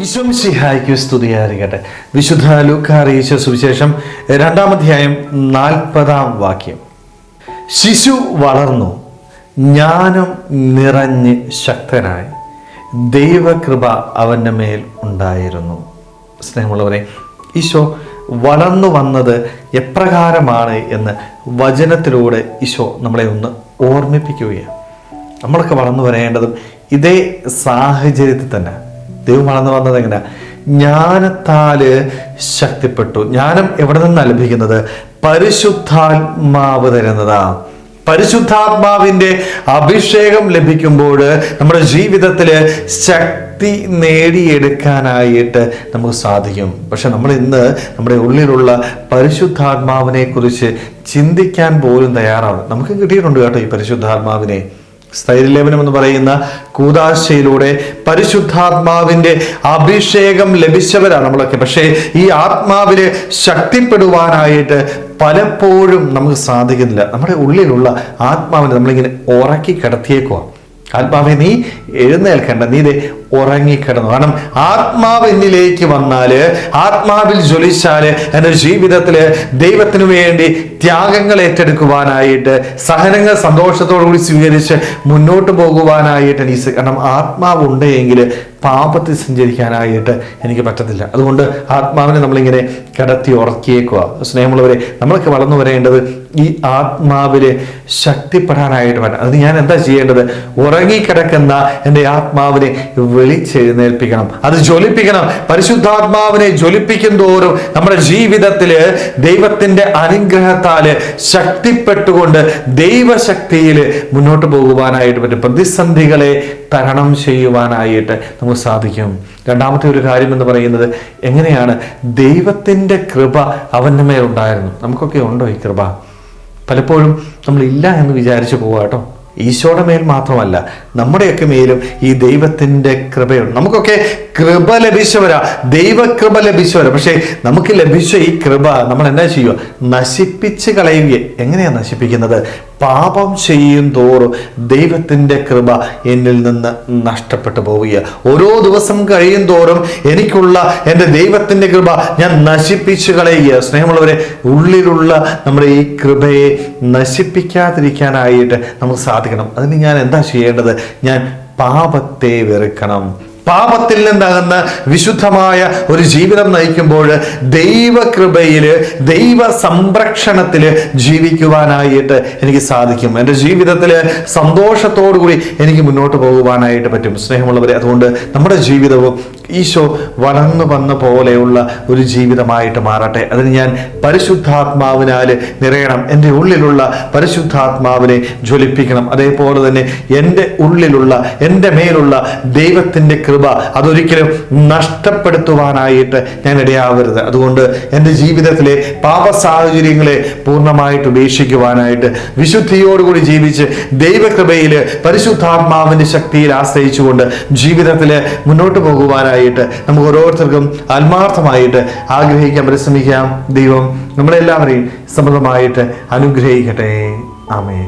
ഈശോമിശിഹായ്ക്ക് സ്തുതിയായിരിക്കട്ടെ. വിശുദ്ധ ലൂക്കാ അറിയിച്ച സുവിശേഷം 2-ാം അധ്യായം 40-ാം വാക്യം. ശിശു വളർന്നു, ജ്ഞാനം നിറഞ്ഞ് ശക്തനായി, ദൈവകൃപ അവൻ്റെ മേൽ ഉണ്ടായിരുന്നു. സ്നേഹമുള്ളവരെ, ഈശോ വളർന്നു വന്നത് എപ്രകാരമാണ് എന്ന് വചനത്തിലൂടെ ഈശോ നമ്മളെ ഒന്ന് ഓർമ്മിപ്പിക്കുകയാണ്. നമ്മളൊക്കെ വളർന്നു വരേണ്ടതും ഇതേ സാഹചര്യത്തിൽ തന്നെ. ദൈവം വളർന്നു വന്നത് എങ്ങനെ? ജ്ഞാനത്താല് ശക്തിപ്പെട്ടു. ജ്ഞാനം എവിടെ നിന്നാണ് ലഭിക്കുന്നത്? പരിശുദ്ധാത്മാവ് തരുന്നതാ. പരിശുദ്ധാത്മാവിൻ്റെ അഭിഷേകം ലഭിക്കുമ്പോൾ നമ്മുടെ ജീവിതത്തിൽ ശക്തി നേടിയെടുക്കാനായിട്ട് നമുക്ക് സാധിക്കും. പക്ഷെ നമ്മൾ ഇന്ന് നമ്മുടെ ഉള്ളിലുള്ള പരിശുദ്ധാത്മാവിനെ കുറിച്ച് ചിന്തിക്കാൻ പോലും തയ്യാറാണ്. നമുക്ക് കിട്ടിയിട്ടുണ്ട് കേട്ടോ ഈ പരിശുദ്ധാത്മാവിനെ. സ്ഥൈര്യലേപനം എന്ന് പറയുന്ന കൂദാശയിലൂടെ പരിശുദ്ധാത്മാവിൻ്റെ അഭിഷേകം ലഭിച്ചവരാണ് നമ്മളൊക്കെ. പക്ഷേ ഈ ആത്മാവില് ശക്തിപ്പെടുവാനായിട്ട് പലപ്പോഴും നമുക്ക് സാധിക്കുന്നില്ല. നമ്മുടെ ഉള്ളിലുള്ള ആത്മാവിനെ നമ്മളിങ്ങനെ ഉറക്കി കിടത്തിയേക്കുവാ. ആത്മാവെ, നീ എഴുന്നേൽക്കണ്ട, നീ ഇത് ഉറങ്ങിക്കിടന്നു. കാരണം ആത്മാവ് എന്നിലേക്ക് വന്നാല്, ആത്മാവിൽ ജ്വലിച്ചാല് എൻ്റെ ജീവിതത്തില് ദൈവത്തിനു വേണ്ടി ത്യാഗങ്ങൾ ഏറ്റെടുക്കുവാനായിട്ട്, സഹനങ്ങൾ സന്തോഷത്തോടുകൂടി സ്വീകരിച്ച് മുന്നോട്ട് പോകുവാനായിട്ട് എനിക്ക്, കാരണം ആത്മാവ് ഉണ്ടെങ്കിൽ പാപത്തിൽ സഞ്ചരിക്കാനായിട്ട് എനിക്ക് പറ്റത്തില്ല. അതുകൊണ്ട് ആത്മാവിനെ നമ്മളിങ്ങനെ കിടത്തി ഉറക്കിയേക്കുക. സ്നേഹമുള്ളവരെ, നമ്മളൊക്കെ വളർന്നു വരേണ്ടത് ഈ ആത്മാവില് ശക്തിപ്പെടാനായിട്ട് വേണം. അത് ഞാൻ എന്താ ചെയ്യേണ്ടത്? ഉറങ്ങിക്കിടക്കുന്ന എൻ്റെ ആത്മാവിനെ വിളിച്ചെഴുന്നേൽപ്പിക്കണം, അത് ജ്വലിപ്പിക്കണം. പരിശുദ്ധാത്മാവിനെ ജ്വലിപ്പിക്കും തോറും നമ്മുടെ ജീവിതത്തില് ദൈവത്തിന്റെ അനുഗ്രഹത്താല് ശക്തിപ്പെട്ടുകൊണ്ട് ദൈവശക്തിയിൽ മുന്നോട്ട് പോകുവാനായിട്ട് പറ്റും. പ്രതിസന്ധികളെ തരണം ചെയ്യുവാനായിട്ട് നമുക്ക് സാധിക്കും. രണ്ടാമത്തെ ഒരു കാര്യം എന്ന് പറയുന്നത്, എങ്ങനെയാണ് ദൈവത്തിന്റെ കൃപ അവൻ്റെ മേലുണ്ടായിരുന്നു. നമുക്കൊക്കെ ഉണ്ടോ ഈ കൃപ? പലപ്പോഴും നമ്മളില്ല എന്ന് വിചാരിച്ചു പോവാ കേട്ടോ. ഈശോയുടെ മേൽ മാത്രമല്ല, നമ്മുടെയൊക്കെ മേലും ഈ ദൈവത്തിൻ്റെ കൃപയുണ്ട്. നമുക്കൊക്കെ കൃപ ലഭിച്ചവരാ, ദൈവകൃപ ലഭിച്ചവരാ. പക്ഷേ നമുക്ക് ലഭിച്ച ഈ കൃപ നമ്മൾ എന്താ ചെയ്യുക? നശിപ്പിച്ച് കളയുക. എങ്ങനെയാണ് നശിപ്പിക്കുന്നത്? പാപം ചെയ്യും തോറും ദൈവത്തിൻ്റെ കൃപ എന്നിൽ നിന്ന് നഷ്ടപ്പെട്ടു പോവുക. ഓരോ ദിവസം കഴിയും തോറും എനിക്കുള്ള എൻ്റെ ദൈവത്തിൻ്റെ കൃപ ഞാൻ നശിപ്പിച്ച് കളയുക. സ്നേഹമുള്ളവരെ, ഉള്ളിലുള്ള നമ്മുടെ ഈ കൃപയെ നശിപ്പിക്കാതിരിക്കാനായിട്ട് നമുക്ക് സാധിക്കണം. അതിന് ഞാൻ എന്താ ചെയ്യേണ്ടത്? ഞാൻ പാപത്തെ വെറുക്കണം. പാപത്തിൽ നിന്നാകുന്ന വിശുദ്ധമായ ഒരു ജീവിതം നയിക്കുമ്പോൾ ദൈവകൃപയില്, ദൈവ സംരക്ഷണത്തില് ജീവിക്കുവാനായിട്ട് എനിക്ക് സാധിക്കും. എൻ്റെ ജീവിതത്തില് സന്തോഷത്തോടുകൂടി എനിക്ക് മുന്നോട്ട് പോകുവാനായിട്ട് പറ്റും. സ്നേഹമുള്ളവരെ, അതുകൊണ്ട് നമ്മുടെ ജീവിതവും ഈശോ വളർന്നു വന്ന പോലെയുള്ള ഒരു ജീവിതമായിട്ട് മാറട്ടെ. അതിന് ഞാൻ പരിശുദ്ധാത്മാവിനാൽ നിറയണം. എൻ്റെ ഉള്ളിലുള്ള പരിശുദ്ധാത്മാവിനെ ജ്വലിപ്പിക്കണം. അതേപോലെ തന്നെ എൻ്റെ ഉള്ളിലുള്ള, എൻ്റെ മേലുള്ള ദൈവത്തിൻ്റെ കൃപ അതൊരിക്കലും നഷ്ടപ്പെടുത്തുവാനായിട്ട് ഞാൻ ഇടയാവരുത്. അതുകൊണ്ട് എൻ്റെ ജീവിതത്തിലെ പാപ സാഹചര്യങ്ങളെ പൂർണ്ണമായിട്ട് ഉപേക്ഷിക്കുവാനായിട്ട്, വിശുദ്ധിയോടുകൂടി ജീവിച്ച് ദൈവകൃപയിൽ പരിശുദ്ധാത്മാവിൻ്റെ ശക്തിയിൽ ആശ്രയിച്ചുകൊണ്ട് ജീവിതത്തിൽ മുന്നോട്ട് പോകുവാനായിട്ട് നമുക്ക് ഓരോരുത്തർക്കും ആത്മാർത്ഥമായിട്ട് ആഗ്രഹിക്കാൻ പരിശ്രമിക്കാം. ദൈവം നമ്മളെല്ലാവരെയും സമൃദ്ധമായിട്ട് അനുഗ്രഹിക്കട്ടെ. ആമേൻ.